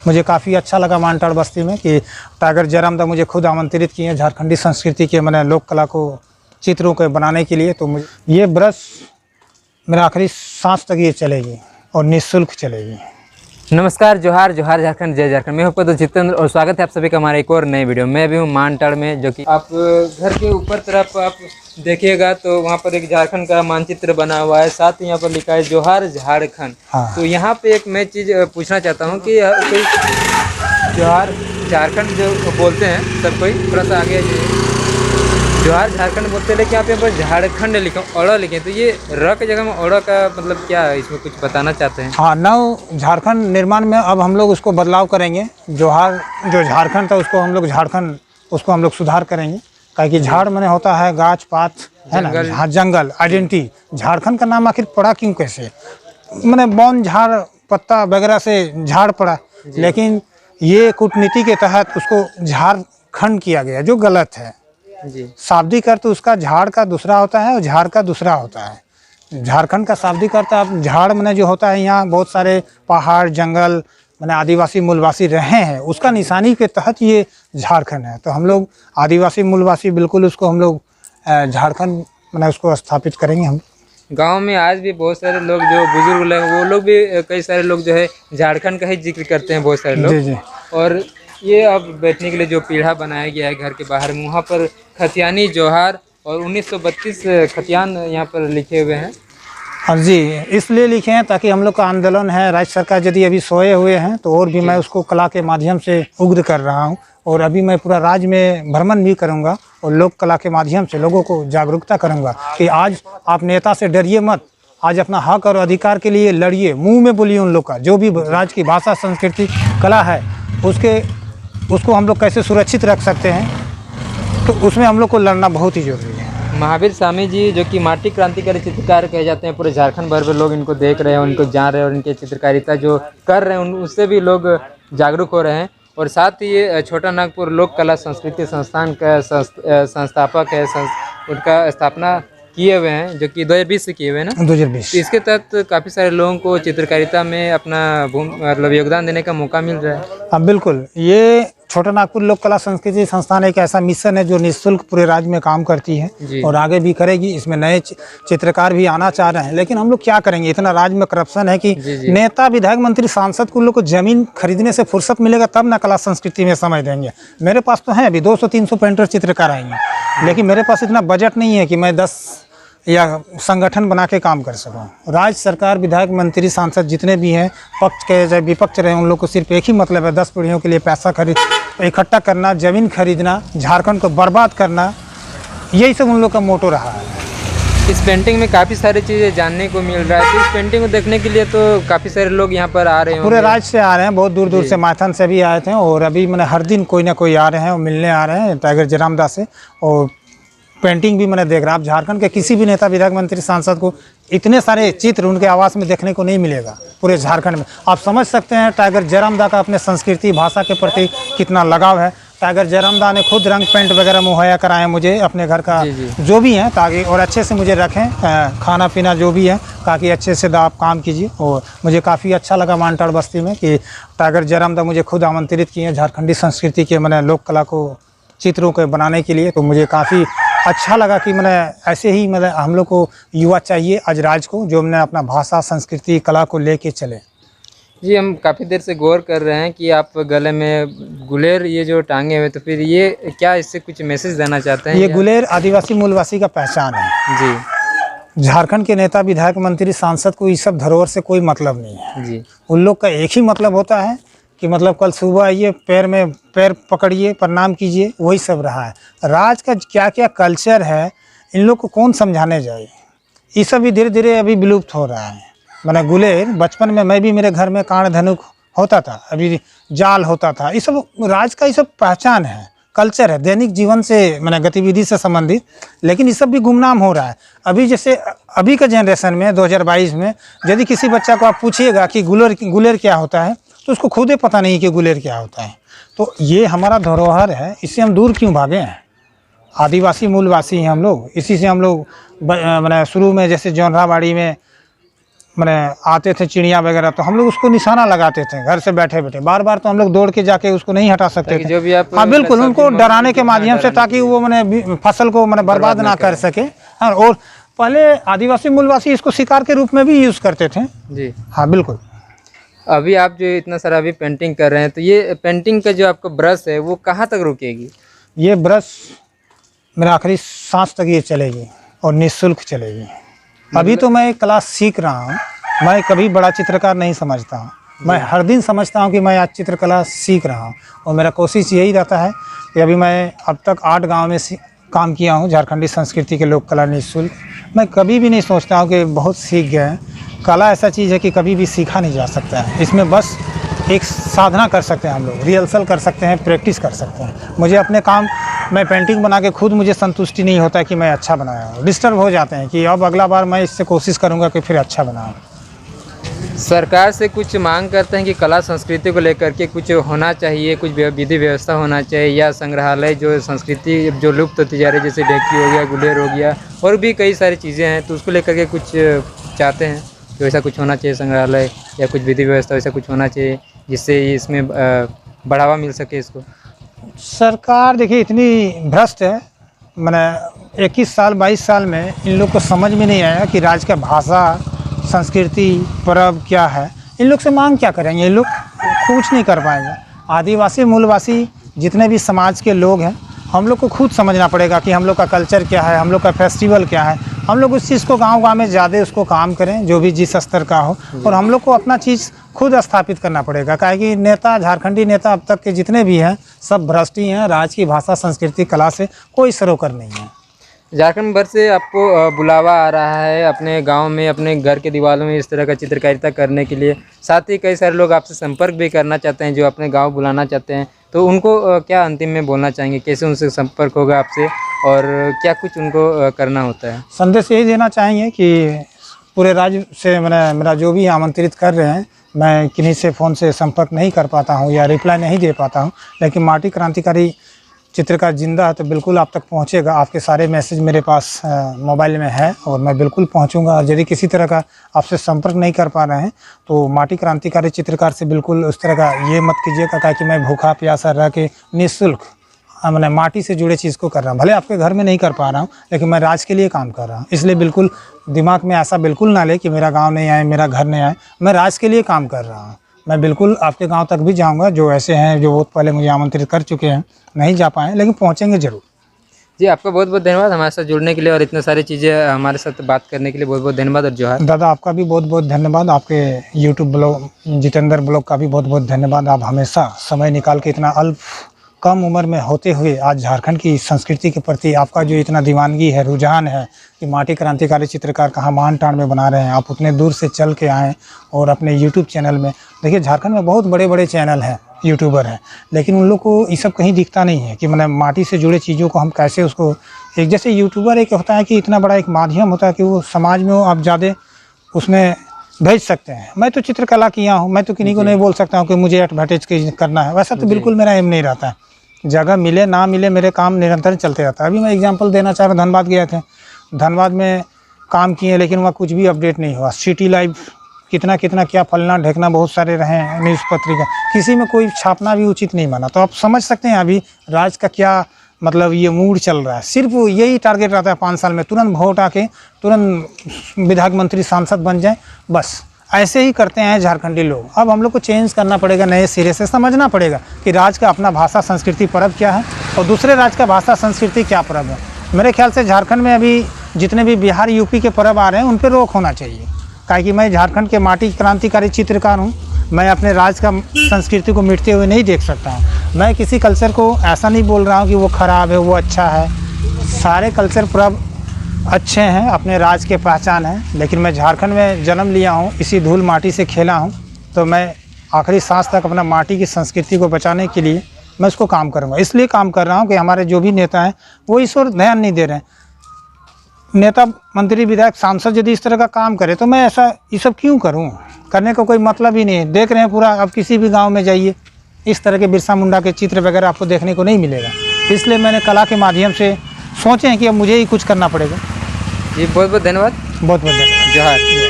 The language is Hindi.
मुझे काफ़ी अच्छा लगा मानटाड़ बस्ती में कि टाइगर जयरामदा मुझे खुद आमंत्रित किए झारखंडी संस्कृति के मैंने लोक कला को चित्रों के बनाने के लिए। तो मुझे ये ब्रश मेरा आखिरी सांस तक ये चलेगी और निःशुल्क चलेगी। नमस्कार, जोहार जोहार झारखंड, जय झारखंड। मैं हूं जितेंद्र और स्वागत है आप सभी का हमारे एक और नए वीडियो में। मैं भी हूं मानटाड़ में, जो कि आप घर के ऊपर तरफ आप देखिएगा तो वहां पर एक झारखंड का मानचित्र बना हुआ है, साथ ही यहाँ पर लिखा है जोहार झारखंड। हाँ। तो यहाँ पे एक मैं चीज़ पूछना चाहता हूँ कि कोई जोहार झारखंड जो बोलते हैं सब कोई, थोड़ा सा आगे जोहार झारखंड बोलते हैं, लेकिन आप यहाँ पर झारखंड लिखा औड़ा लिखे, तो ये र की जगह में औड़ा का मतलब क्या है, इसमें कुछ बताना चाहते हैं? हाँ, नव झारखंड निर्माण में अब हम लोग उसको बदलाव करेंगे। जोहार जो झारखंड था उसको हम लोग झारखंड, उसको हम लोग सुधार करेंगे। काहे कि झाड़ मैंने होता है गाछ पात, है ना, हाँ, जंगल आइडेंटिटी। झारखंड का नाम आखिर पड़ा क्यों, कैसे, मैंने बौन झाड़ पत्ता वगैरह से झाड़ पड़ा, लेकिन ये कूटनीति के तहत उसको झारखंड किया गया, जो गलत है जी। शाब्दिक अर्थ उसका झाड़ का दूसरा होता है और झाड़ का दूसरा होता है। झारखंड का शाब्दिक अर्थ अब झाड़ मैंने जो होता है, यहाँ बहुत सारे पहाड़ जंगल मैंने आदिवासी मूलवासी रहे हैं, उसका निशानी के तहत ये झारखंड है। तो हम लोग आदिवासी मूलवासी बिल्कुल उसको हम लोग झारखंड मैंने उसको स्थापित करेंगे। हम गांव में आज भी बहुत सारे लोग जो बुजुर्ग लोग, वो लोग भी कई सारे लोग जो है झारखंड का ही जिक्र करते हैं, बहुत सारे लोग। जी जी। और ये अब बैठने के लिए जो पीढ़ा बनाया गया है घर के बाहर में, वहाँ पर खतियानी जोहार और 1932 खतियान यहाँ पर लिखे हुए हैं। हाँ जी, इसलिए लिखे हैं ताकि हम लोग का आंदोलन है, राज्य सरकार यदि अभी सोए हुए हैं तो और भी मैं उसको कला के माध्यम से उग्र कर रहा हूँ। और अभी मैं पूरा राज्य में भ्रमण भी करूँगा और लोक कला के माध्यम से लोगों को जागरूकता करूँगा कि आज आप नेता से डरिए मत, आज अपना हक और अधिकार के लिए लड़िए, मुंह में बोलिए उन लोग का। जो भी राज्य की भाषा संस्कृति कला है उसको हम लोग कैसे सुरक्षित रख सकते हैं, तो उसमें हम लोग को लड़ना बहुत ही जरूरी है। महावीर स्वामी जी, जो कि माटी क्रांतिकारी चित्रकार कहे जाते हैं, पूरे झारखंड भर में लोग इनको देख रहे हैं, उनको जान रहे हैं और इनके चित्रकारिता जो कर रहे हैं उससे भी लोग जागरूक हो रहे हैं। और साथ ही ये छोटा नागपुर लोक कला संस्कृति संस्थान का संस्थापक है, उनका स्थापना किए हुए हैं, जो कि 2020 से किए हुए हैं ना, 2020। इसके तहत काफ़ी सारे लोगों को चित्रकारिता में अपना मतलब योगदान देने का मौका मिल रहा है। हाँ बिल्कुल, ये छोटा नागपुर लोक कला संस्कृति संस्थान एक ऐसा मिशन है जो निःशुल्क पूरे राज्य में काम करती है और आगे भी करेगी। इसमें नए चित्रकार भी आना चाह रहे हैं, लेकिन हम लोग क्या करेंगे, इतना राज्य में करप्शन है कि नेता विधायक मंत्री सांसद को लोग को जमीन खरीदने से फुर्सत मिलेगा तब ना कला संस्कृति में समय देंगे। मेरे पास तो है अभी 200-300 पेंटर चित्रकार आएंगे, लेकिन मेरे पास इतना बजट नहीं है कि मैं 10 या संगठन बना के काम कर सकूं। राज्य सरकार विधायक मंत्री सांसद जितने भी हैं, पक्ष के चाहे विपक्ष रहे, उन लोग को सिर्फ एक ही मतलब है, 10 पीढ़ियों के लिए पैसा इकट्ठा करना, जमीन खरीदना, झारखंड को बर्बाद करना, यही सब उन लोग का मोटो रहा है। इस पेंटिंग में काफ़ी सारी चीज़ें जानने को मिल रहा है। तो इस पेंटिंग को देखने के लिए तो काफ़ी सारे लोग यहाँ पर आ रहे हैं, पूरे राज्य से आ रहे हैं, बहुत दूर दूर से, मायथन से भी आए थे। और अभी मैंने हर दिन कोई ना कोई आ रहे हैं और मिलने आ रहे हैं टाइगर जयरामदा से। और पेंटिंग भी मैंने देख रहा, आप झारखंड के किसी भी नेता विधायक मंत्री सांसद को इतने सारे चित्र उनके आवास में देखने को नहीं मिलेगा पूरे झारखंड में। आप समझ सकते हैं टाइगर जयरामदा का अपने संस्कृति भाषा के प्रति कितना लगाव है। टाइगर जयरामदा ने खुद रंग पेंट वगैरह मुहैया कराए मुझे अपने घर का, जो भी हैं, ताकि और अच्छे से मुझे रखें, खाना पीना जो भी है, ताकि अच्छे से आप काम कीजिए। और मुझे काफ़ी अच्छा लगा मानटाड़ बस्ती में कि टाइगर जयरामदा मुझे खुद आमंत्रित किए झारखंडी संस्कृति के मैंने लोक कला को चित्रों के बनाने के लिए। तो मुझे काफ़ी अच्छा लगा कि मैंने ऐसे ही मतलब हम लोग को युवा चाहिए आज राज्य को, जो मैंने अपना भाषा संस्कृति कला को लेके चले। जी, हम काफ़ी देर से गौर कर रहे हैं कि आप गले में गुलेर ये जो टांगे हुए, तो फिर ये क्या, इससे कुछ मैसेज देना चाहते हैं? ये गुलेर आदिवासी मूलवासी का पहचान है जी। झारखंड के नेता विधायक मंत्री सांसद को इस सब धरोहर से कोई मतलब नहीं है जी। उन लोग का एक ही मतलब होता है कि मतलब कल सुबह आइए, पैर पकड़िए, प्रणाम कीजिए, वही सब रहा है। राज का क्या क्या कल्चर है, इन लोग को कौन समझाने जाए। ये सब भी धीरे धीरे अभी विलुप्त हो रहा है। मैंने गुलेर बचपन में, मैं भी, मेरे घर में कांड धनुक होता था, अभी जाल होता था, ये सब राज का ये सब पहचान है, कल्चर है, दैनिक जीवन से मैंने गतिविधि से संबंधित। लेकिन ये सब भी गुमनाम हो रहा है। अभी जैसे अभी का जनरेशन में 2022 में यदि किसी बच्चा को आप पूछिएगा कि गुलेर क्या होता है, तो उसको खुद ही पता नहीं कि गुलेर क्या होता है। तो ये हमारा धरोहर है, इससे हम दूर क्यों भागे हैं। आदिवासी मूलवासी हैं हम लोग, इसी से हम लोग मैंने शुरू में जैसे जौनराबाड़ी में मैंने आते थे चिड़िया वगैरह, तो हम लोग उसको निशाना लगाते थे घर से बैठे बैठे। बार बार तो हम लोग दौड़ के जाके उसको नहीं हटा सकते ताकि थे। जो भी आप हाँ बिल्कुल, सब्जी उनको मंडी डराने के में माध्यम से, डराने ताकि वो मैंने फसल को मैंने बर्बाद ना कर सके। हाँ, और पहले आदिवासी मूलवासी इसको शिकार के रूप में भी यूज़ करते थे। जी। हाँ बिल्कुल। अभी आप जो इतना सारा अभी पेंटिंग कर रहे हैं, तो ये पेंटिंग का जो आपका ब्रश है वो कहाँ तक रुकेगी? ये ब्रश मेरा आखिरी सांस तक ये चलेगी और निःशुल्क चलेगी। अभी तो मैं क्लास सीख रहा हूँ, मैं कभी बड़ा चित्रकार नहीं समझता हूँ। मैं हर दिन समझता हूँ कि मैं आज चित्रकला सीख रहा हूँ, और मेरा कोशिश यही रहता है कि अभी मैं अब तक 8 गांव में काम किया हूँ, झारखंडी संस्कृति के लोक कला निःशुल्क। मैं कभी भी नहीं सोचता हूँ कि बहुत सीख गए हैं। कला ऐसा चीज़ है कि कभी भी सीखा नहीं जा सकता है। इसमें बस एक साधना कर सकते हैं हम लोग, रिहर्सल कर सकते हैं, प्रैक्टिस कर सकते हैं। मुझे अपने काम, मैं पेंटिंग बना के खुद मुझे संतुष्टि नहीं होता है कि मैं अच्छा बनाया हूँ। डिस्टर्ब हो जाते हैं कि अब अगला बार मैं इससे कोशिश करूँगा कि फिर अच्छा बनाऊँ। सरकार से कुछ मांग करते हैं कि कला संस्कृति को लेकर के कुछ होना चाहिए, कुछ विधि व्यवस्था होना चाहिए, या संग्रहालय जो संस्कृति जो लुप्त होती जा रही है, जैसे ढेकी हो गया, गुलेर हो गया, और भी कई सारी चीज़ें हैं, तो उसको लेकर के कुछ चाहते हैं कि वैसा कुछ होना चाहिए, संग्रहालय या कुछ विधि व्यवस्था वैसा कुछ होना चाहिए, जिससे इसमें बढ़ावा मिल सके इसको? सरकार देखिए इतनी भ्रष्ट है, मैंने 21 साल 22 साल में इन लोग को समझ में नहीं आया कि राज्य का भाषा, संस्कृति, पर्व क्या है। इन लोग से मांग क्या करेंगे, इन लोग कुछ नहीं कर पाएंगे। आदिवासी मूलवासी जितने भी समाज के लोग हैं, हम लोग को खुद समझना पड़ेगा कि हम लोग का कल्चर क्या है, हम लोग का फेस्टिवल क्या है। हम लोग उस चीज़ को गांव-गांव में ज़्यादा उसको काम करें, जो भी जिस स्तर का हो, और हम लोग को अपना चीज़ खुद स्थापित करना पड़ेगा। काहे कि नेता, झारखंडी नेता अब तक के जितने भी हैं, सब भ्रष्ट ही हैं। राज्य की भाषा, संस्कृति, कला से कोई सरोकार नहीं है। झारखंड भर से आपको बुलावा आ रहा है अपने गांव में, अपने घर के दीवारों में इस तरह का चित्रकारिता करने के लिए। साथ ही कई सारे लोग आपसे संपर्क भी करना चाहते हैं, जो अपने गांव बुलाना चाहते हैं, तो उनको क्या अंतिम में बोलना चाहेंगे? कैसे उनसे संपर्क होगा आपसे, और क्या कुछ उनको करना होता है? संदेश यही देना चाहेंगे कि पूरे राज्य से मेरा जो भी आमंत्रित कर रहे हैं, मैं किन्हीं से फ़ोन से संपर्क नहीं कर पाता हूँ या रिप्लाई नहीं दे पाता हूँ, लेकिन माटी क्रांतिकारी चित्रकार जिंदा है तो बिल्कुल आप तक पहुंचेगा। आपके सारे मैसेज मेरे पास मोबाइल में है, और मैं बिल्कुल पहुंचूंगा। और यदि किसी तरह का आपसे संपर्क नहीं कर पा रहे हैं, तो माटी क्रांतिकारी चित्रकार से बिल्कुल उस तरह का ये मत कीजिएगा, ताकि मैं भूखा प्यासा रह के निःशुल्क मैंने माटी से जुड़े चीज़ को कर रहा हूँ। भले आपके घर में नहीं कर पा रहा हूँ, लेकिन मैं राज्य के लिए काम कर रहा हूँ। इसलिए बिल्कुल दिमाग में ऐसा बिल्कुल ना ले कि मेरा गाँव नहीं आए, मेरा घर नहीं आए। मैं राज्य के लिए काम कर रहा हूँ। मैं बिल्कुल आपके गांव तक भी जाऊंगा, जो ऐसे हैं जो बहुत पहले मुझे आमंत्रित कर चुके हैं, नहीं जा पाए, लेकिन पहुंचेंगे जरूर। जी, आपका बहुत बहुत धन्यवाद हमारे साथ जुड़ने के लिए, और इतने सारी चीज़ें हमारे साथ बात करने के लिए बहुत बहुत धन्यवाद। और जोहार। दादा, आपका भी बहुत बहुत धन्यवाद। आपके यूट्यूब ब्लॉग, जितेंद्र ब्लॉग का भी बहुत बहुत धन्यवाद। आप हमेशा समय निकाल के इतना कम उम्र में होते हुए आज झारखंड की संस्कृति के प्रति आपका जो इतना दीवानगी है, रुझान है कि माटी क्रांतिकारी चित्रकार कहाँ मानटांड में बना रहे हैं, आप उतने दूर से चल के आएँ और अपने यूट्यूब चैनल में। देखिए, झारखंड में बहुत बड़े बड़े चैनल हैं, यूट्यूबर हैं, लेकिन उन लोग को ये सब कहीं दिखता नहीं है कि मतलब माटी से जुड़े चीज़ों को हम कैसे उसको, एक जैसे यूट्यूबर एक होता है कि इतना बड़ा एक माध्यम होता है कि वो समाज में आप ज़्यादा उसमें भेज सकते हैं। मैं तो चित्रकला किया हूँ, मैं तो किन्हीं को नहीं बोल सकता हूँ कि मुझे एडवर्टाइज करना है। वैसा तो बिल्कुल मेरा एम नहीं रहता है। जगह मिले ना मिले, मेरे काम निरंतर चलते रहता है। अभी मैं एग्जांपल देना चाह रहा हूँ, धनबाद गए थे, धनबाद में काम किए, लेकिन वहाँ कुछ भी अपडेट नहीं हुआ। सिटी लाइव कितना क्या फलना ढेकना बहुत सारे रहे हैं, न्यूज़ पत्रिका, किसी में कोई छापना भी उचित नहीं माना। तो आप समझ सकते हैं अभी राज्य का क्या मतलब ये मूड चल रहा है। सिर्फ यही टारगेट रहता है 5 साल में तुरंत वोट आके तुरंत विधायक मंत्री सांसद बन जाए, बस ऐसे ही करते हैं झारखंडी लोग। अब हम लोग को चेंज करना पड़ेगा, नए सिरे से समझना पड़ेगा कि राज्य का अपना भाषा संस्कृति पर्व क्या है और दूसरे राज्य का भाषा संस्कृति क्या पर्व है। मेरे ख्याल से झारखंड में अभी जितने भी बिहार यूपी के पर्व आ रहे हैं उन पर रोक होना चाहिए, काहे कि मैं झारखंड के माटी क्रांतिकारी चित्रकार हूँ। मैं अपने राज्य का संस्कृति को मिटते हुए नहीं देख सकता हूँ। मैं किसी कल्चर को ऐसा नहीं बोल रहा हूँ कि वो ख़राब है, वो अच्छा है। सारे कल्चर पर्व अच्छे हैं, अपने राज्य के पहचान है। लेकिन मैं झारखंड में जन्म लिया हूँ, इसी धूल माटी से खेला हूँ, तो मैं आखिरी सांस तक अपना माटी की संस्कृति को बचाने के लिए मैं उसको काम करूँगा। इसलिए काम कर रहा हूँ कि हमारे जो भी नेता हैं वो इस ओर ध्यान नहीं दे रहे हैं। नेता, मंत्री, विधायक, सांसद यदि इस तरह का काम करे तो मैं ऐसा ये सब क्यों करूँ? करने का कोई मतलब ही नहीं है। देख रहे हैं पूरा, अब किसी भी गांव में जाइए इस तरह के बिरसा मुंडा के चित्र वगैरह आपको देखने को नहीं मिलेगा। इसलिए मैंने कला के माध्यम से सोचे हैं कि अब मुझे ही कुछ करना पड़ेगा। जी, बहुत बहुत धन्यवाद। बहुत बहुत धन्यवाद। जोहार।